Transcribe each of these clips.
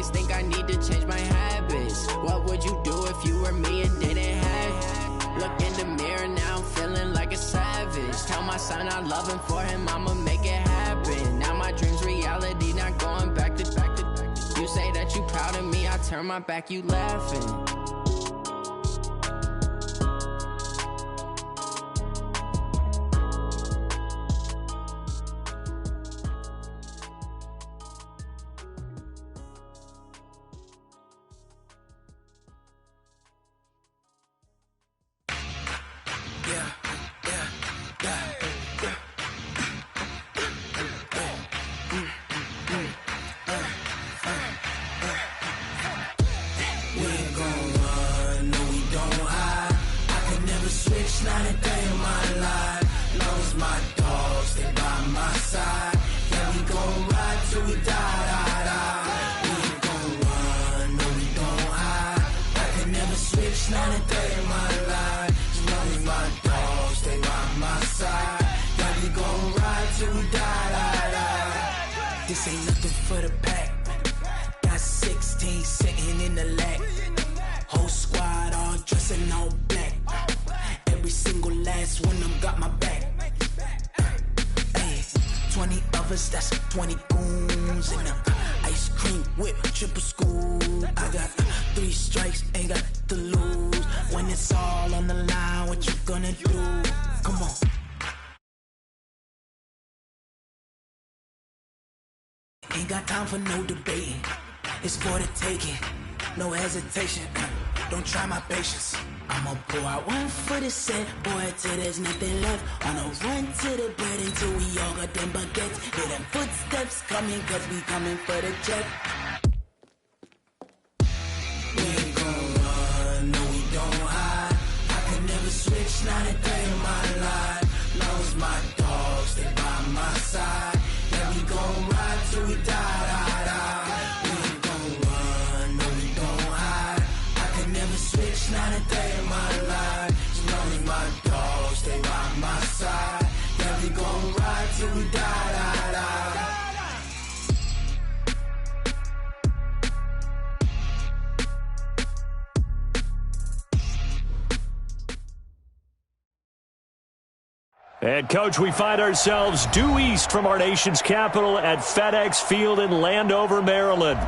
always think I need to change my habits. What would you do if you were me and didn't have? Look in the mirror now, I'm feeling like a savage. Tell my son I love him, for him I'ma make it happen. Now my dream's reality, not going back to. You say that you proud of me, I turn my back, you laughing. This ain't nothing for the pack. Got 16 sitting in the lag. Whole squad all dressing all black. Every single last one of them got my back. Hey, 20 of us, that's 20 goons in the ice cream whip, triple scoop. I got 3 strikes, ain't got to lose. When it's all on the line, what you gonna do? Come on. Ain't got time for no debating. It's for the taking. No hesitation. Don't try my patience. I'ma pour out one for the set, boy, till there's nothing left. On a run to the bread until we all got them baguettes. Hear them footsteps coming, cause we coming for the check. We ain't gon' run, no we don't hide. I can never switch, not a day in my life. Long as my dogs stay by my side. Yeah, we gon' ride till we die. We ain't gon' run, no we don't hide. I can never switch, not a day in my life. As long as my dogs stay by my side. Yeah, we gon' ride till we die. And, Coach, we find ourselves due east from our nation's capital at FedEx Field in Landover, Maryland.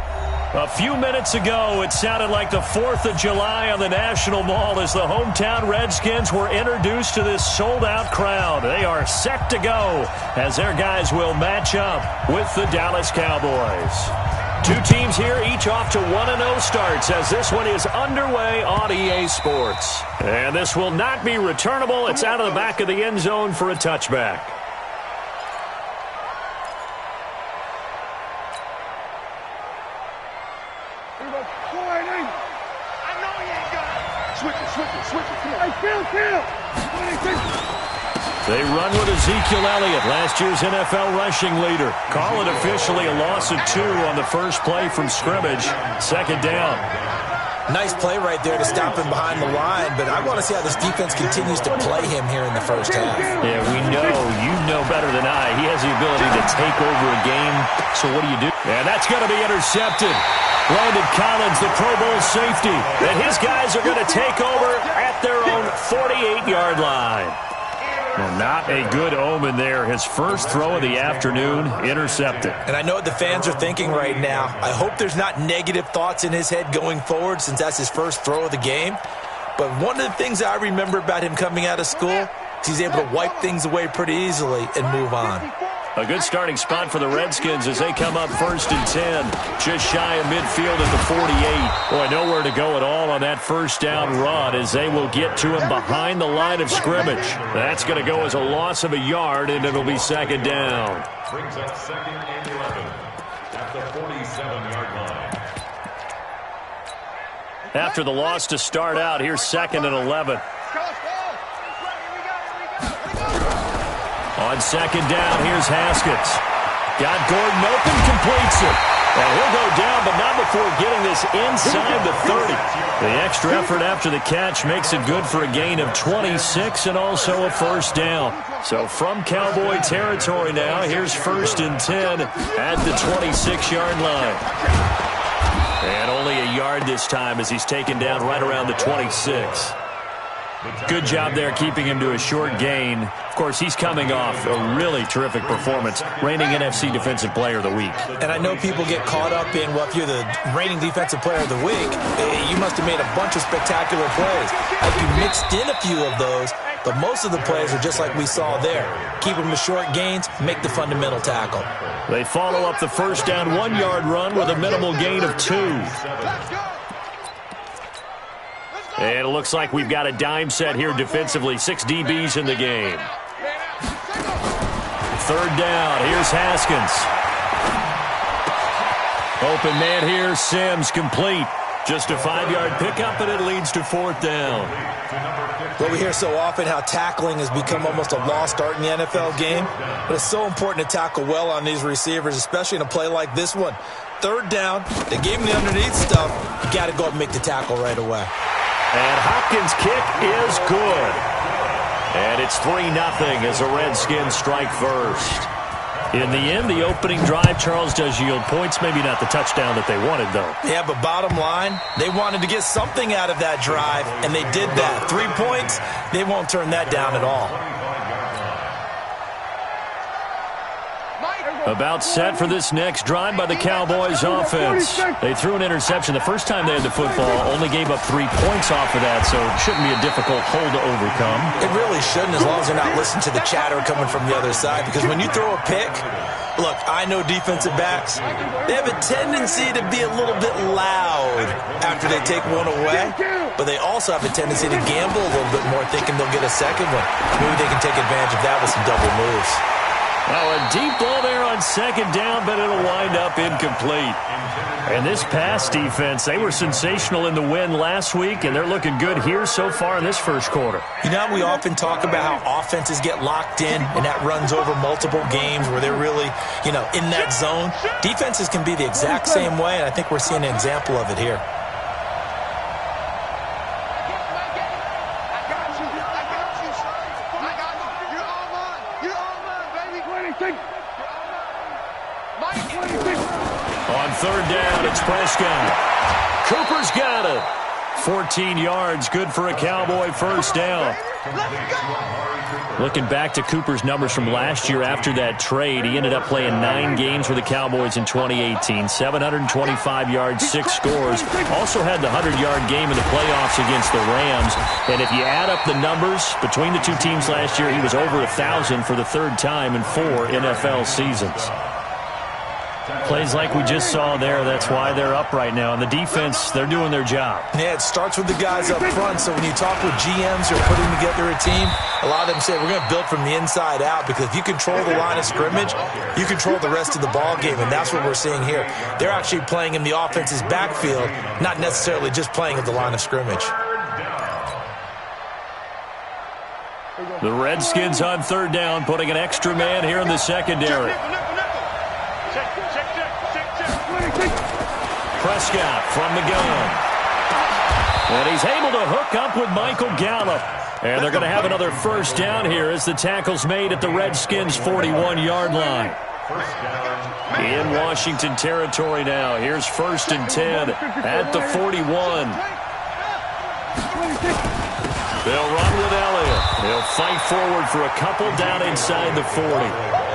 A few minutes ago, it sounded like the 4th of July on the National Mall as the hometown Redskins were introduced to this sold-out crowd. They are set to go as their guys will match up with the Dallas Cowboys. Two teams here, each off to 1-0 starts as this one is underway on EA Sports. And this will not be returnable. It's out of the back of the end zone for a touchback. They run with Ezekiel Elliott, last year's NFL rushing leader. Call it officially a loss of 2 on the first play from scrimmage. Second down. Nice play right there to stop him behind the line, but I want to see how this defense continues to play him here in the first half. Yeah, we know, you know better than I. He has the ability to take over a game, so what do you do? And that's going to be intercepted. Landon Collins, the Pro Bowl safety, and his guys are going to take over at their own 48-yard line. Well, not a good omen there. His first throw of the afternoon, intercepted. And I know what the fans are thinking right now. I hope there's not negative thoughts in his head going forward since that's his first throw of the game. But one of the things I remember about him coming out of school is he's able to wipe things away pretty easily and move on. A good starting spot for the Redskins as they come up 1st and 10. Just shy of midfield at the 48. Boy, nowhere to go at all on that first down run as they will get to him behind the line of scrimmage. That's going to go as a loss of a yard, and it'll be second down. Brings up 2nd and 11 at the 47-yard line. After the loss to start out, here's 2nd and 11. On second down, here's Haskins. Got Gordon open, completes it. And he'll go down, but not before getting this inside the 30. The extra effort after the catch makes it good for a gain of 26 and also a first down. So from Cowboy territory now, here's 1st and 10 at the 26-yard line. And only a yard this time as he's taken down right around the 26. Good job there keeping him to a short gain. Of course, he's coming off a really terrific performance, reigning NFC Defensive Player of the Week. And I know people get caught up in, well, if you're the reigning Defensive Player of the Week, you must have made a bunch of spectacular plays. Like you mixed in a few of those, but most of the plays are just like we saw there. Keep them to short gains, make the fundamental tackle. They follow up the first down 1-yard run with a minimal gain of 2. And it looks like we've got a dime set here defensively. 6 DBs in the game. Third down. Here's Haskins. Open man here. Sims complete. Just a 5-yard pickup, and it leads to 4th down. Well, we hear so often how tackling has become almost a lost art in the NFL game. But it's so important to tackle well on these receivers, especially in a play like this one. Third down. They gave him the underneath stuff. You got to go up and make the tackle right away. And Hopkins' kick is good. And it's 3-0 as the Redskins strike first. In the end, the opening drive, Charles, does yield points. Maybe not the touchdown that they wanted, though. Yeah, but bottom line, they wanted to get something out of that drive, and they did that. 3 points, they won't turn that down at all. About set for this next drive by the Cowboys offense. They threw an interception the first time they had the football, only gave up 3 points off of that, so it shouldn't be a difficult hole to overcome. It really shouldn't, as long as they're not listening to the chatter coming from the other side, because when you throw a pick, look, I know defensive backs, they have a tendency to be a little bit loud after they take one away, but they also have a tendency to gamble a little bit more, thinking they'll get a second one. Maybe they can take advantage of that with some double moves. Oh, a deep ball there on second down, but it'll wind up incomplete. And this pass defense, they were sensational in the win last week, and they're looking good here so far in this first quarter. You know, we often talk about how offenses get locked in, and that runs over multiple games where they're really, in that zone. Defenses can be the exact same way, and I think we're seeing an example of it here. On third down, it's Prescott. Cooper's got it. 14 yards, good for a Cowboy first down. Looking back to Cooper's numbers from last year after that trade, he ended up playing 9 games for the Cowboys in 2018. 725 yards, 6 scores. Also had the 100-yard game in the playoffs against the Rams. And if you add up the numbers between the two teams last year, he was over 1,000 for the third time in 4 NFL seasons. Plays like we just saw there, that's why they're up right now. And the defense, they're doing their job. Yeah, it starts with the guys up front. So when you talk with GMs who are putting together a team, a lot of them say we're going to build from the inside out, because if you control the line of scrimmage, you control the rest of the ball game, and that's what we're seeing here. They're actually playing in the offense's backfield, not necessarily just playing at the line of scrimmage. The Redskins on third down, putting an extra man here in the secondary. Prescott from the gun. And he's able to hook up with Michael Gallup. And they're going to have another first down here as the tackle's made at the Redskins' 41-yard line. In Washington territory now. Here's 1st and 10 at the 41. They'll run with Elliott. They'll fight forward for a couple down inside the 40.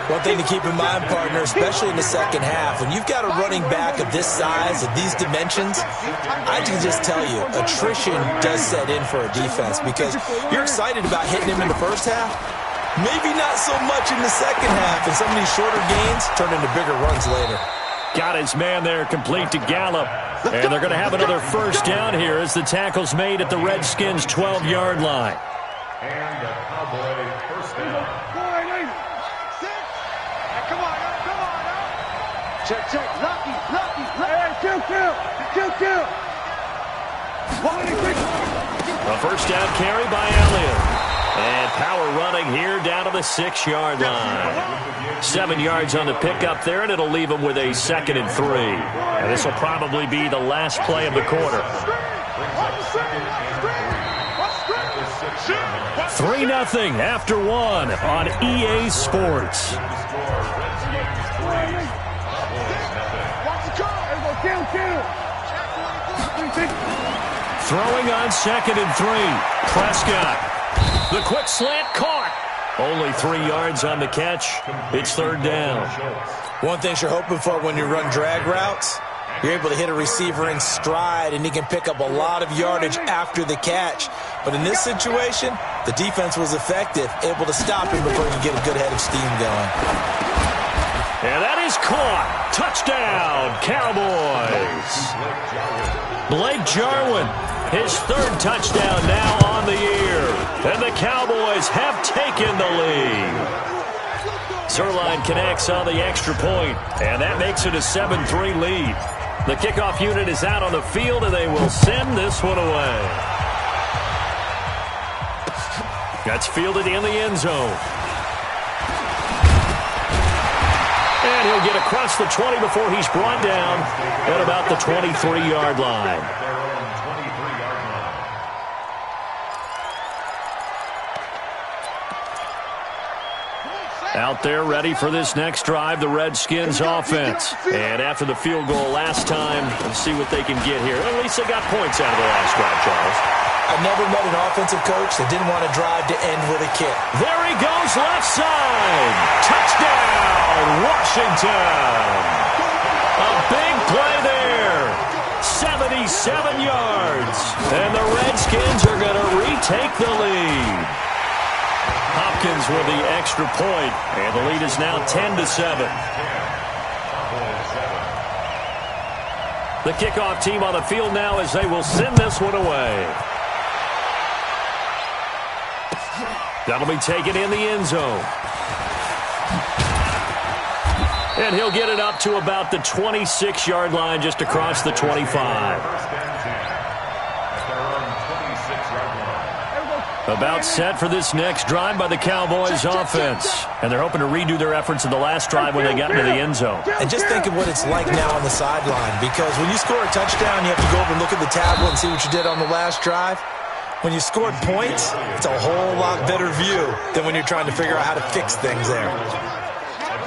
One thing to keep in mind, partner, especially in the second half, when you've got a running back of this size, of these dimensions, I can just tell you, attrition does set in for a defense, because you're excited about hitting him in the first half, maybe not so much in the second half, and some of these shorter gains turn into bigger runs later. Got his man there, complete to Gallup. And they're going to have another first down here as the tackle's made at the Redskins' 12-yard line. And the Cowboy first down. Check. Lucky. Kill. A first down carry by Elliott. And power running here down to the 6-yard line. 7 yards on the pickup there, and it'll leave them with a 2nd and 3. And this will probably be the last play of the quarter. 3-0 after 1 on EA Sports. Throwing on 2nd and 3. Prescott. The quick slant caught. Only 3 yards on the catch. It's 3rd down. One thing you're hoping for when you run drag routes, you're able to hit a receiver in stride, and he can pick up a lot of yardage after the catch. But in this situation, the defense was effective, able to stop him before he could get a good head of steam going. And that is caught. Touchdown, Cowboys. Blake Jarwin, his 3rd touchdown now on the year. And the Cowboys have taken the lead. Zerline connects on the extra point, and that makes it a 7-3 lead. The kickoff unit is out on the field, and they will send this one away. That's fielded in the end zone. And he'll get across the 20 before he's brought down at about the 23-yard line. Out there ready for this next drive, the Redskins offense. And after the field goal last time, let's see what they can get here. At least they got points out of the last drive, Charles. I've never met an offensive coach that didn't want to drive to end with a kick. There he goes, left side. Touchdown, Washington. A big play there. 77 yards. And the Redskins are going to retake the lead. Hopkins with the extra point, and the lead is now 10-7. The kickoff team on the field now as they will send this one away. That'll be taken in the end zone. And he'll get it up to about the 26-yard line, just across the 25. About set for this next drive by the Cowboys offense. And they're hoping to redo their efforts in the last drive when they got into the end zone. And just think of what it's like now on the sideline, because when you score a touchdown, you have to go over and look at the tablet and see what you did on the last drive. When you scored points, it's a whole lot better view than when you're trying to figure out how to fix things there.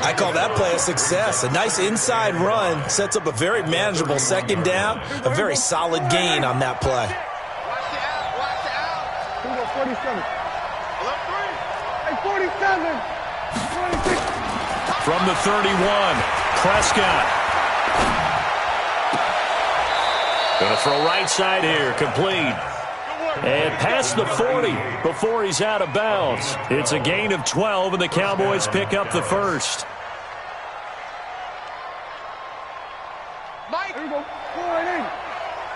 I call that play a success. A nice inside run sets up a very manageable 2nd down, a very solid gain on that play. 47. Hey, 47. 26. From the 31, Prescott. Going to throw right side here, complete. And past the 40 before he's out of bounds. It's a gain of 12, and the Cowboys pick up the first. Mike. Here we go. Go right in.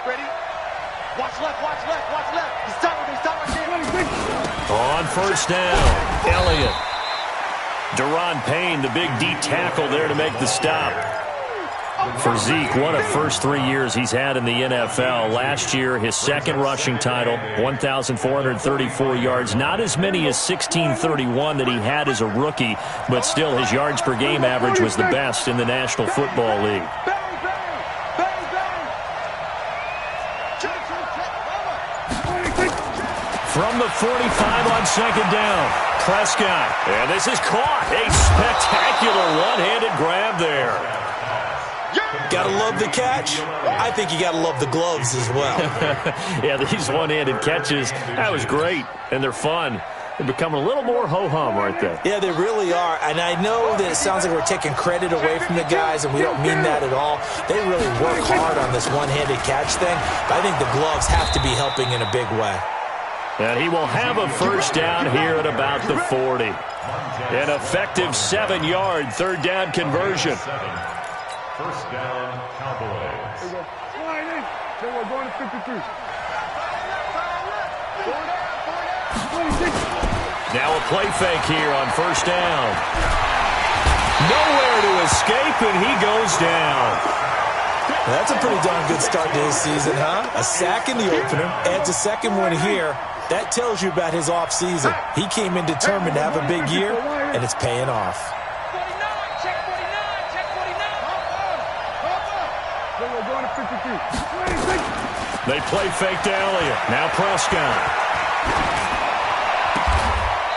Ready? Watch left, watch left, watch left. He's stopping right there. On first down, Elliott. Deron Payne, the big D tackle there to make the stop. For Zeke, what a first 3 years he's had in the NFL. Last year, his 2nd rushing title, 1,434 yards. Not as many as 1,631 that he had as a rookie, but still his yards per game average was the best in the National Football League. From the 45 on 2nd down, Prescott. And this is caught. A spectacular one-handed grab there. Gotta love the catch. I think you gotta love the gloves as well. Yeah, these one-handed catches, that was great, and they're fun. They're becoming a little more ho-hum, aren't they? Yeah, they really are. And I know that it sounds like we're taking credit away from the guys, and we don't mean that at all. They really work hard on this one-handed catch thing, but I think the gloves have to be helping in a big way. And he will have a first down here at about the 40. An effective 7-yard 3rd down conversion. First down, Cowboys. Here we go. Line in. Then we're going to 53. Now a play fake here on first down. Nowhere to escape, and he goes down. That's a pretty darn good start to his season, huh? A sack in the opener, adds a 2nd one here. That tells you about his offseason. He came in determined to have a big year, and it's paying off. 49, check 49, check 49. Then we're going to 53. They play fake to Elliott. Now Prescott.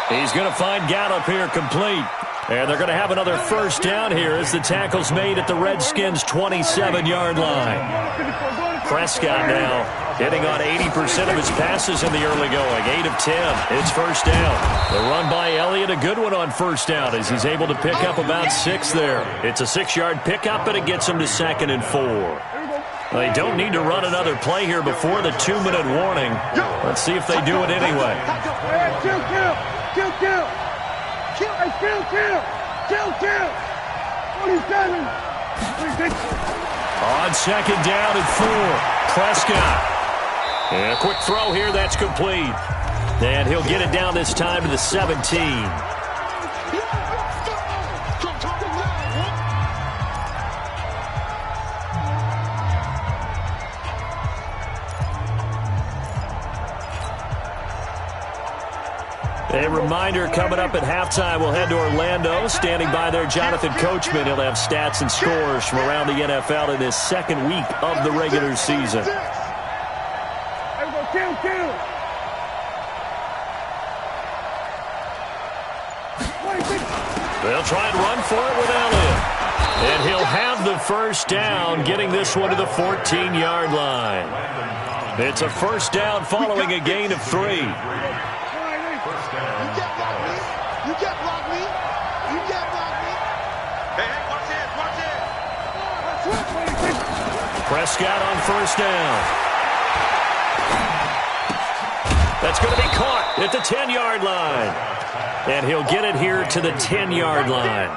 He's going to find Gallup here complete. And they're going to have another first down here as the tackle's made at the Redskins' 27-yard line. Prescott now hitting on 80% of his passes in the early going. 8 of 10. It's first down. The run by Elliott, a good one on first down as he's able to pick up about 6 there. It's a 6-yard pickup, but it gets him to 2nd and 4. They don't need to run another play here before the 2-minute warning. Let's see if they do it anyway. On second down and 4, Prescott. And a quick throw here, that's complete. And he'll get it down this time to the 17. A reminder, coming up at halftime, we'll head to Orlando. Standing by there, Jonathan Coachman. He'll have stats and scores from around the NFL in this second week of the regular season. They'll try and run for it with Elliott. And he'll have the first down, getting this one to the 14-yard line. It's a first down following a gain of 3. You can't block me. You can't block me. Hey, watch it, watch it. Prescott on first down. That's going to be caught at the 10-yard line. And he'll get it here to the 10-yard line.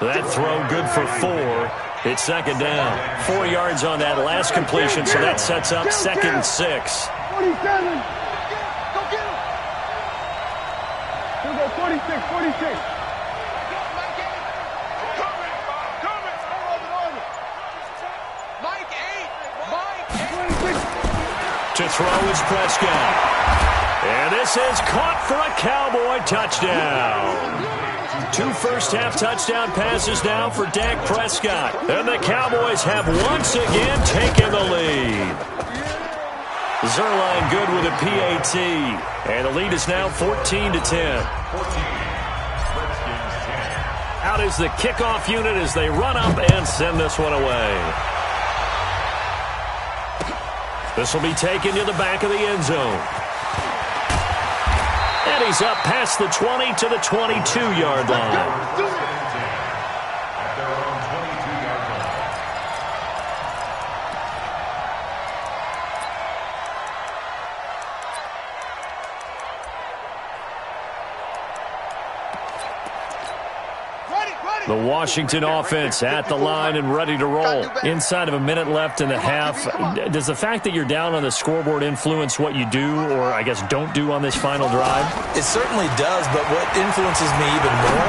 That throw good for 4. It's second down. 4 yards on that last completion, so that sets up 2nd and 6. 46. To throw is Prescott. And this is caught for a Cowboy touchdown. 2 first-half touchdown passes now for Dak Prescott. And the Cowboys have once again taken the lead. Zerline good with a PAT. And the lead is now 14-10. Out is the kickoff unit as they run up and send this one away. This will be taken to the back of the end zone. And he's up past the 20 to the 22-yard line. The Washington offense at the line and ready to roll. Inside of a minute left in the half. Does the fact that you're down on the scoreboard influence what you do, or I guess don't do on this final drive? It certainly does, but what influences me even more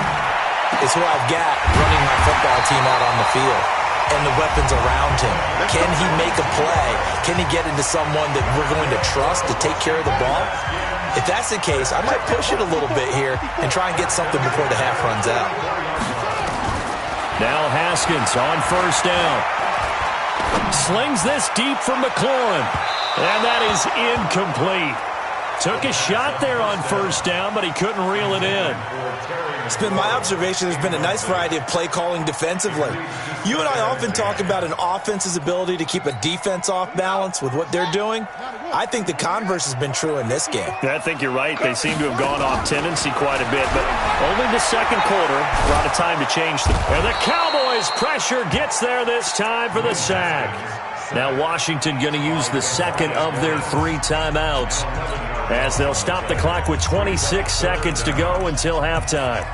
is who I've got running my football team out on the field and the weapons around him. Can he make a play? Can he get into someone that we're going to trust to take care of the ball? If that's the case, I might push it a little bit here and try and get something before the half runs out. Now Haskins on first down. Slings this deep for McLaurin. And that is incomplete. Took a shot there on first down, but he couldn't reel it in. It's been my observation there's been a nice variety of play calling defensively. You and I often talk about an offense's ability to keep a defense off balance with what they're doing. I think the converse has been true in this game. I think you're right. They seem to have gone off tendency quite a bit, but only the second quarter brought a time to change them. And the Cowboys' pressure gets there this time for the sack. Now Washington going to use the second of their 3 timeouts as they'll stop the clock with 26 seconds to go until halftime.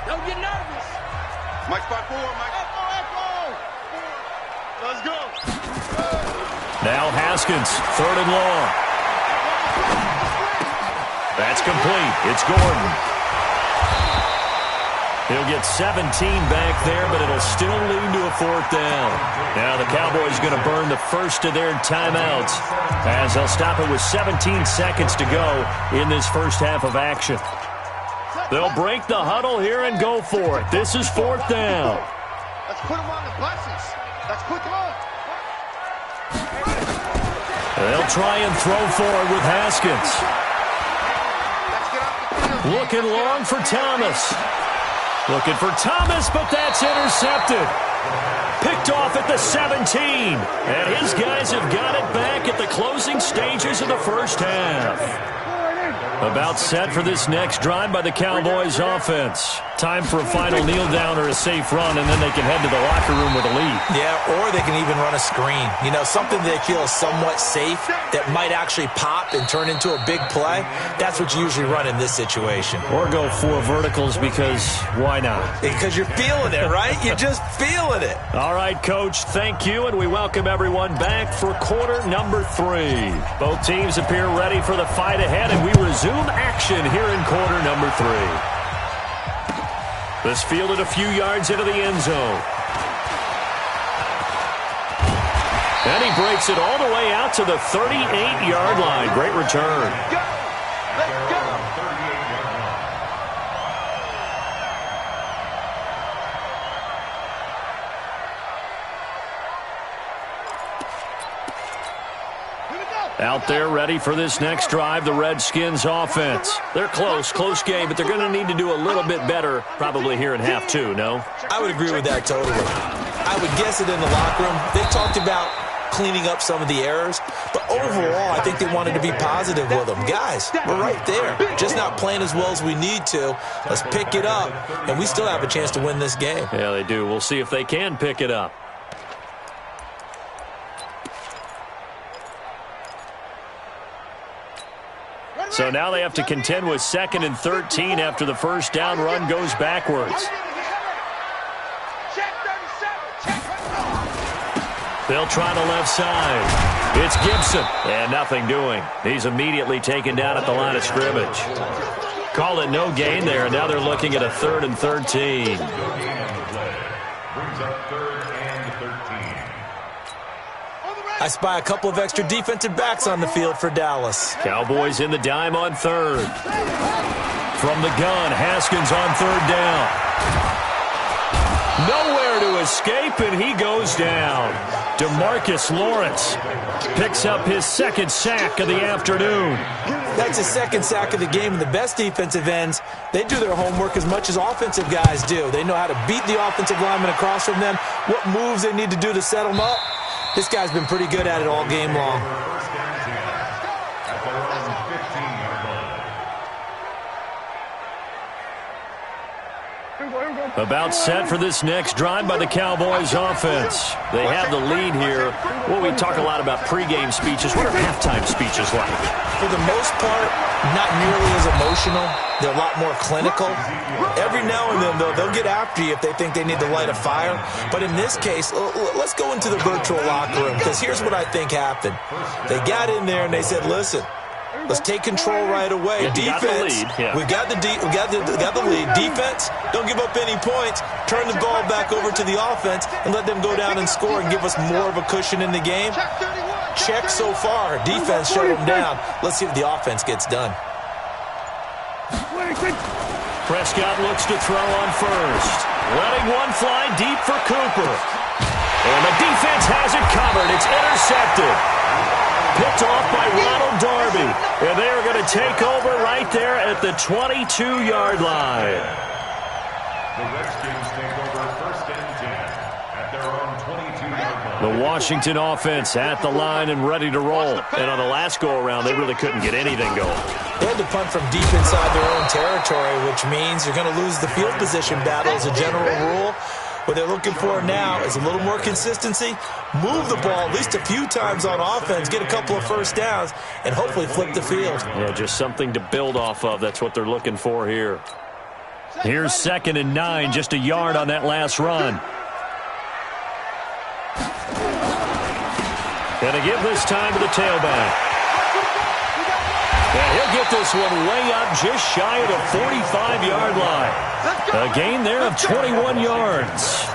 Don't get nervous. Mike spot 4, Mike. Echo. Let's go. Now Haskins, 3rd and long. That's complete. It's Gordon. He'll get 17 back there, but it'll still lead to a 4th down. Now the Cowboys going to burn the first of their timeouts as they'll stop it with 17 seconds to go in this first half of action. They'll break the huddle here and go for it. This is 4th down. Let's put them on the buses. Let's put them on. They'll try and throw forward with Haskins. Looking long for Thomas. Looking for Thomas, but that's intercepted. Picked off at the 17. And his guys have got it back at the closing stages of the first half. About set for this next drive by the Cowboys offense. Time for a final kneel down or a safe run, and then they can head to the locker room with a lead. Yeah, or they can even run a screen. You know, something they feel is somewhat safe that might actually pop and turn into a big play. That's what you usually run in this situation. Or go 4 verticals because why not? Because you're feeling it, right? You're just feeling it. All right, Coach, thank you, and we welcome everyone back for quarter number 3. Both teams appear ready for the fight ahead, and we resume action here in quarter number 3. This fielded a few yards into the end zone. And he breaks it all the way out to the 38-yard line. Great return. Let's go. Out there ready for this next drive, the Redskins offense. They're close game, but they're going to need to do a little bit better probably here in half 2, no? I would agree with that totally. I would guess it in the locker room. They talked about cleaning up some of the errors, but overall I think they wanted to be positive with them. Guys, we're right there. Just not playing as well as we need to. Let's pick it up, and we still have a chance to win this game. Yeah, they do. We'll see if they can pick it up. So now they have to contend with 2nd and 13 after the first down run goes backwards. They'll try the left side. It's Gibson, and nothing doing. He's immediately taken down at the line of scrimmage. Call it no gain there, and now they're looking at a 3rd and 13. Brings up 3rd and 13. I spy a couple of extra defensive backs on the field for Dallas. Cowboys in the dime on 3rd. From the gun, Haskins on 3rd down. Nowhere to escape, and he goes down. DeMarcus Lawrence picks up his 2nd sack of the afternoon. That's his 2nd sack of the game, and the best defensive ends, they do their homework as much as offensive guys do. They know how to beat the offensive lineman across from them, what moves they need to do to set them up. This guy's been pretty good at it all game long. About set for this next drive by the Cowboys offense. They have the lead here. Well, we talk a lot about pregame speeches. What are halftime speeches like? For the most part, not nearly as emotional. They're a lot more clinical. Every now and then, though, they'll get after you if they think they need to light a fire. But in this case, let's go into the virtual locker room, because here's what I think happened. They got in there and they said, listen, let's take control right away. Defense, we got the lead. Defense, don't give up any points. Turn the ball back over to the offense and let them go down and score and give us more of a cushion in the game. Check so far. Defense shut them down. Let's see if the offense gets done. Prescott looks to throw on 1st. Letting one fly deep for Cooper. And the defense has it covered. It's intercepted. Picked off by Ronald Darby. And they are going to take over right there at the 22-yard line. The Redskins take over 1st and 10 at their own 22-yard line. The Washington offense at the line and ready to roll. And on the last go-around, they really couldn't get anything going. They had to punt from deep inside their own territory, which means you're going to lose the field position battle as a general rule. What they're looking for now is a little more consistency, move the ball at least a few times on offense, get a couple of first downs, and hopefully flip the field. Yeah, just something to build off of. That's what they're looking for here. Here's 2nd and 9, just a yard on that last run. And to give this time to the tailback. And he'll get this one way up just shy of the 45-yard line. A gain there of 21 yards.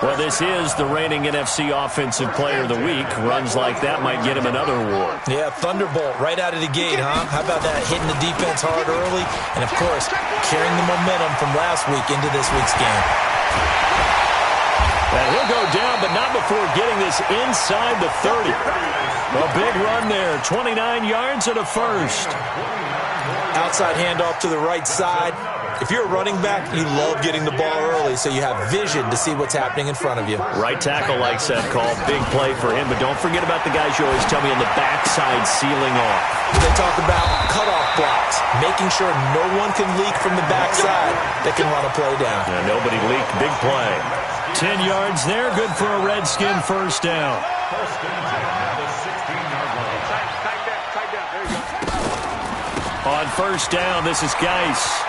Well, this is the reigning NFC Offensive Player of the Week. Runs like that might get him another award. Yeah, Thunderbolt right out of the gate, huh? How about that, hitting the defense hard early? And, of course, carrying the momentum from last week into this week's game. And he'll go down, but not before getting this inside the 30. A big run there, 29 yards and a first. Outside handoff to the right side. If you're a running back, you love getting the ball early so you have vision to see what's happening in front of you. Right tackle likes that call. Big play for him, but don't forget about the guys you always tell me on the backside sealing off. They talk about cutoff blocks, making sure no one can leak from the backside that can run a play down. Yeah, nobody leaked. Big play. 10 yards there, good for a Redskin first down. First and 10 at the 16-yard line. Tight down. There you go. On first down, this is Geis.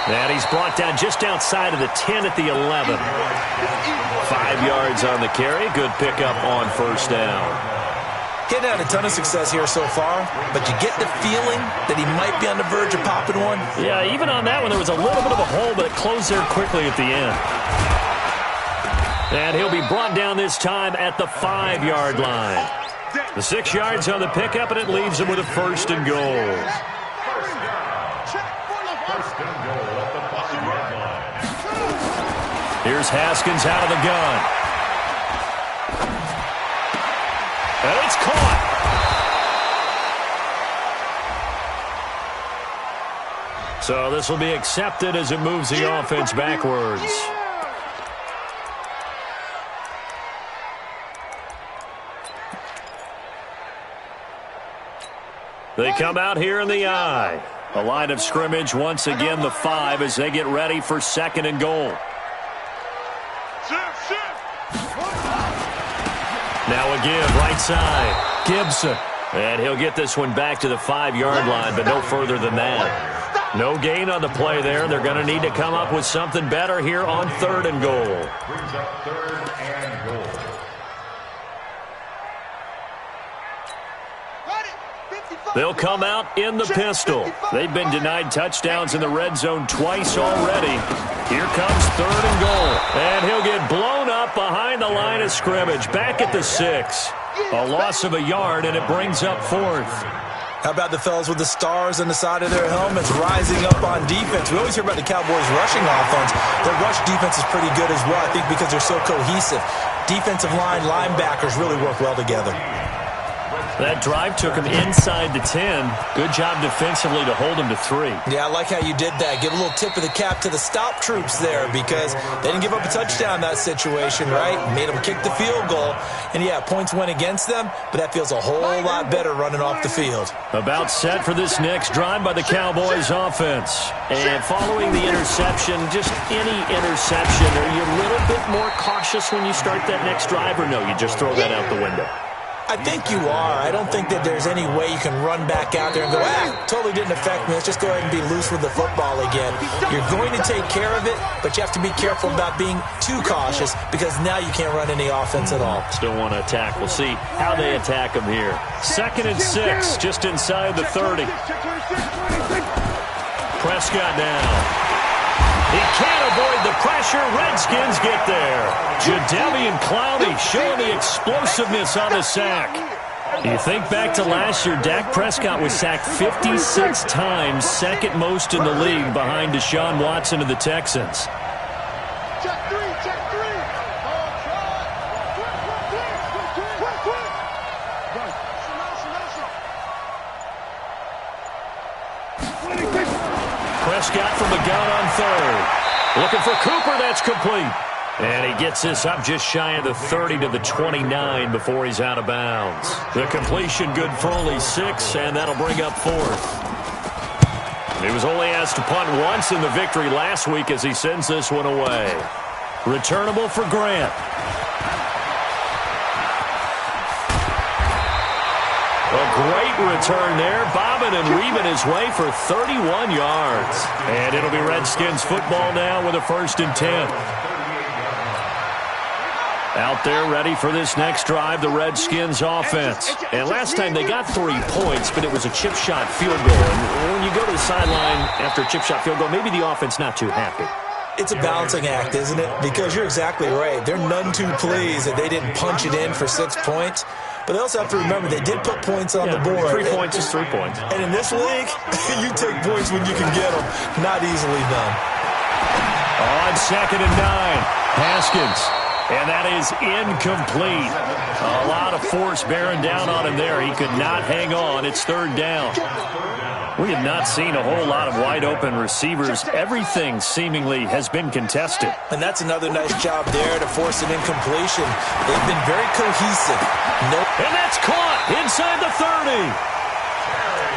And he's brought down just outside of the 10 at the 11. 5 yards on the carry. Good pickup on first down. Getting had a ton of success here so far, but you get the feeling that he might be on the verge of popping one. Yeah, even on that one, there was a little bit of a hole, but it closed there quickly at the end. And he'll be brought down this time at the 5-yard line. The 6 yards on the pickup, and it leaves him with a first and goal. First and goal at the 5-yard line. Here's Haskins out of the gun. And it's caught. So this will be accepted as it moves the offense backwards. They come out here in the I. A line of scrimmage, once again, the 5 as they get ready for second and goal. Now a give, right side. Gibson. And he'll get this one back to the 5-yard line, but no further than that. No gain on the play there. They're going to need to come up with something better here on third and goal. Brings up third and goal. They'll come out in the pistol. They've been denied touchdowns in the red zone twice already. Here comes third and goal. And he'll get blown up behind the line of scrimmage. Back at the 6. A loss of a yard, and it brings up fourth. How about the fellas with the stars on the side of their helmets rising up on defense? We always hear about the Cowboys' rushing offense. Their rush defense is pretty good as well, I think, because they're so cohesive. Defensive line, linebackers really work well together. That drive took him inside the 10. Good job defensively to hold him to 3. Yeah, I like how you did that. Give a little tip of the cap to the stop troops there because they didn't give up a touchdown in that situation, right? Made them kick the field goal. And, yeah, points went against them, but that feels a whole lot better running off the field. About set for this next drive by the Cowboys offense. And following the interception, just any interception, are you a little bit more cautious when you start that next drive, or no, you just throw that out the window? I think you are. I don't think that there's any way you can run back out there and go, totally didn't affect me. Let's just go ahead and be loose with the football again. You're going to take care of it, but you have to be careful about being too cautious because now you can't run any offense at all. Still want to attack. We'll see how they attack them here. 2nd and 6, just inside the 30. Prescott now. He can't avoid the pressure. Redskins get there. Jadeveon Clowney showing the explosiveness on the sack. You think back to last year, Dak Prescott was sacked 56 times, second most in the league behind Deshaun Watson of the Texans. Check 3. Prescott from the gun on third. Looking for Cooper, that's complete. And he gets this up just shy of the 30 to the 29 before he's out of bounds. The completion good for only 6, and that'll bring up fourth. He was only asked to punt once in the victory last week as he sends this one away. Returnable for Grant. A great return there, bobbing and weaving his way for 31 yards. And it'll be Redskins football now with a 1st and 10. Out there ready for this next drive, the Redskins offense. And last time they got 3 points, but it was a chip shot field goal. And when you go to the sideline after a chip shot field goal, maybe the offense not too happy. It's a balancing act, isn't it? Because you're exactly right. They're none too pleased that they didn't punch it in for 6 points. But they also have to remember they did put points on the board. 3 points is 3 points. And in this league, you take points when you can get them. Not easily done. On 2nd and 9, Haskins. And that is incomplete. A lot of force bearing down on him there. He could not hang on. It's 3rd down. We have not seen a whole lot of wide-open receivers. Everything seemingly has been contested. And that's another nice job there to force an incompletion. They've been very cohesive. And that's caught inside the 30.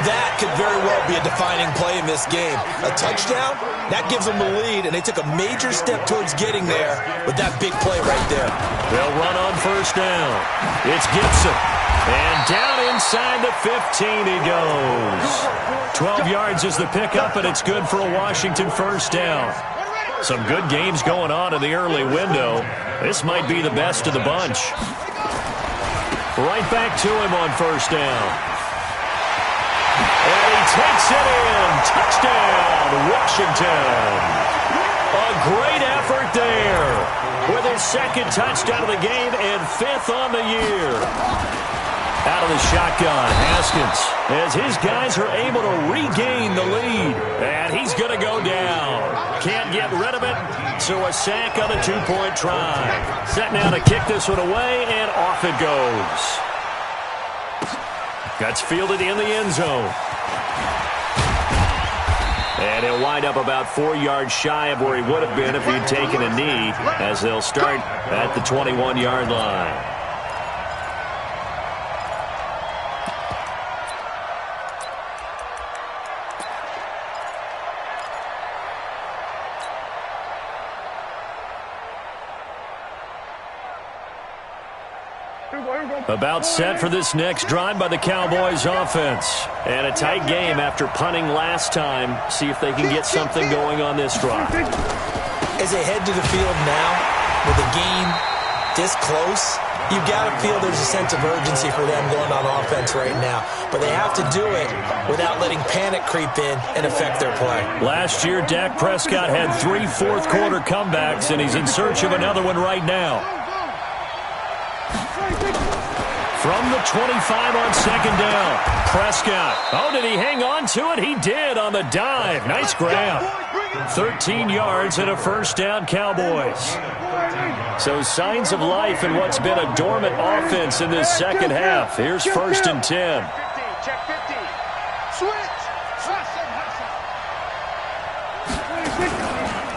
That could very well be a defining play in this game. A touchdown, that gives them the lead, and they took a major step towards getting there with that big play right there. They'll run on 1st down. It's Gibson. And down inside the 15 he goes. 12 yards is the pickup, and it's good for a Washington 1st down. Some good games going on in the early window. This might be the best of the bunch. Right back to him on 1st down. And he takes it in. Touchdown, Washington. A great effort there with his 2nd touchdown of the game and 5th on the year. Out of the shotgun, Haskins, as his guys are able to regain the lead. And he's going to go down. Can't get rid of it, so a sack on the 2-point try. Set now to kick this one away, and off it goes. That's fielded in the end zone. And he'll wind up about 4 yards shy of where he would have been if he'd taken a knee, as they'll start at the 21-yard line. About set for this next drive by the Cowboys offense. And a tight game after punting last time. See if they can get something going on this drive. As they head to the field now, with the game this close, you've got to feel there's a sense of urgency for them going on offense right now. But they have to do it without letting panic creep in and affect their play. Last year, Dak Prescott had 3 fourth-quarter comebacks, and he's in search of another one right now. From the 25 on 2nd down, Prescott. Oh, did he hang on to it? He did on the dive. Nice grab. 13 yards and a 1st down, Cowboys. So signs of life in what's been a dormant offense in this 2nd half. Here's 1st and 10. Check 50. Switch.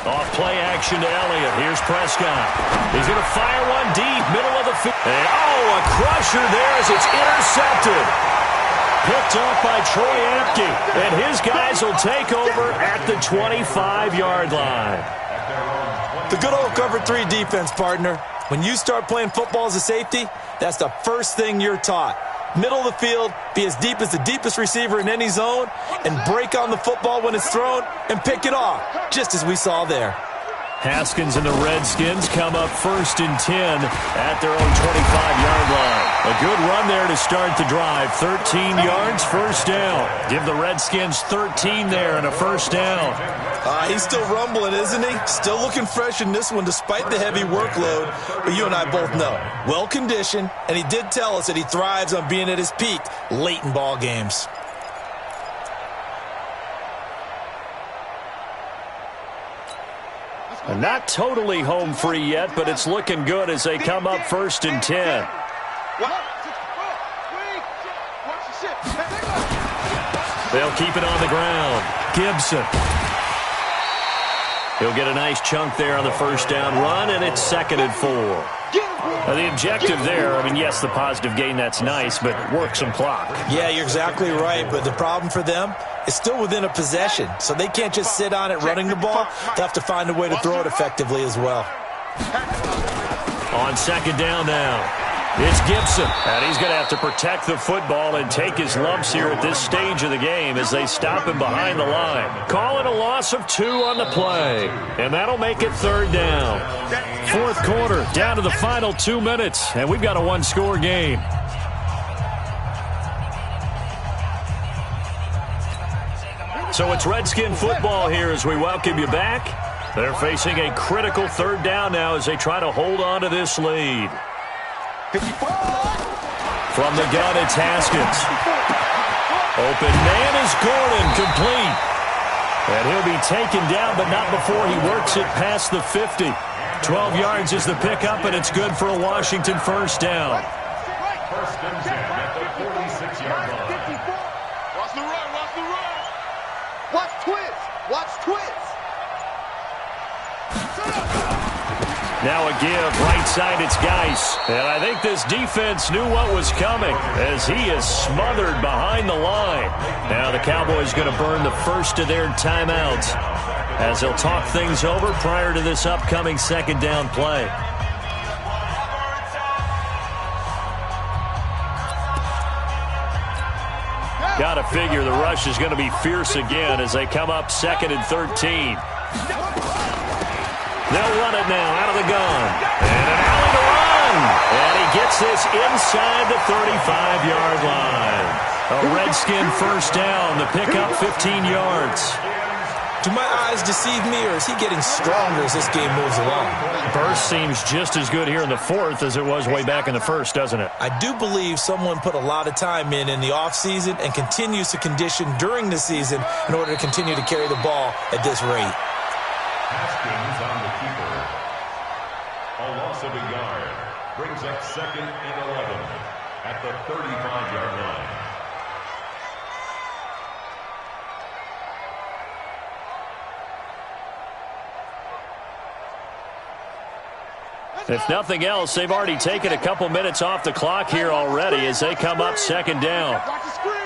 Off play action to Elliott. Here's Prescott. He's going to fire one deep, middle of the field. And, oh, a crusher there as it's intercepted. Picked off by Troy Apke. And his guys will take over at the 25-yard line. The good old cover 3 defense, partner. When you start playing football as a safety, that's the first thing you're taught. Middle of the field, be as deep as the deepest receiver in any zone, and break on the football when it's thrown and pick it off, just as we saw there. Haskins and the Redskins come up 1st and 10 at their own 25-yard line. A good run there to start the drive. 13 yards, 1st down. Give the Redskins 13 there and a 1st down. He's still rumbling, isn't he? Still looking fresh in this one despite the heavy workload. But you and I both know, well-conditioned, and he did tell us that he thrives on being at his peak late in ball games. Not totally home free yet, but it's looking good as they come up 1st and 10. They'll keep it on the ground. Gibson. He'll get a nice chunk there on the 1st down run, and it's 2nd and 4. Now, the objective there, I mean, yes, the positive gain, that's nice, but work some clock. Yeah, you're exactly right, but the problem for them is still within a possession, so they can't just sit on it running the ball. They'll have to find a way to throw it effectively as well. On 2nd down now, it's Gibson, and he's going to have to protect the football and take his lumps here at this stage of the game as they stop him behind the line. Calling a loss of 2 on the play, and that'll make it 3rd down. 4th quarter, down to the final 2 minutes, and we've got a 1-score game. So it's Redskin football here as we welcome you back. They're facing a critical 3rd down now as they try to hold on to this lead. From the gun, it's Haskins. Open man is Gordon, complete. And he'll be taken down, but not before he works it past the 50. 12 yards is the pickup, and it's good for a Washington first down. First and 10 at the 46-yard line. Watch the run, watch the run. Watch twist, watch twist. Now a give, right side, it's Geis. And I think this defense knew what was coming as he is smothered behind the line. Now the Cowboys going to burn the first of their timeouts as they'll talk things over prior to this upcoming second down play. Got to figure the rush is going to be fierce again as they come up 2nd and 13. They'll run it now out of the gun. And an alley to run. And he gets this inside the 35-yard line. A Redskin first down. The pickup 15 yards. Do my eyes deceive me, or is he getting stronger as this game moves along? Burst seems just as good here in the fourth as it was way back in the first, doesn't it? I do believe someone put a lot of time in the offseason and continues to condition during the season in order to continue to carry the ball at this rate. Haskins on the keeper. A loss of a yard brings up 2nd and 11 at the 35-yard line. If nothing else, they've already taken a couple minutes off the clock here already as they come up 2nd down. Watch the screen.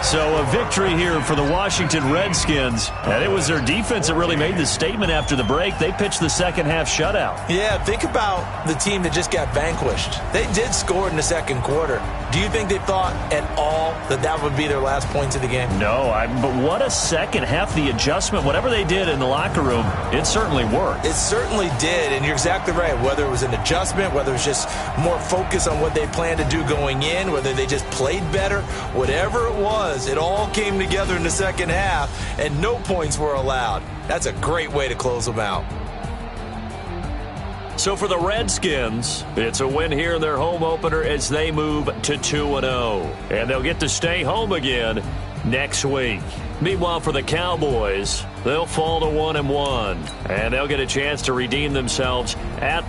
So a victory here for the Washington Redskins. And it was their defense that really made the statement after the break. They pitched the second-half shutout. Yeah, think about the team that just got vanquished. They did score in the second quarter. Do you think they thought at all that that would be their last points of the game? No, but what a second half. The adjustment, whatever they did in the locker room, it certainly worked. It certainly did, and you're exactly right. Whether it was an adjustment, whether it was just more focus on what they planned to do going in, whether they just played better, whatever it was, it all came together in the second half, and no points were allowed. That's a great way to close them out. So for the Redskins, it's a win here in their home opener as they move to 2-0. And they'll get to stay home again next week. Meanwhile, for the Cowboys, they'll fall to 1-1. And they'll get a chance to redeem themselves at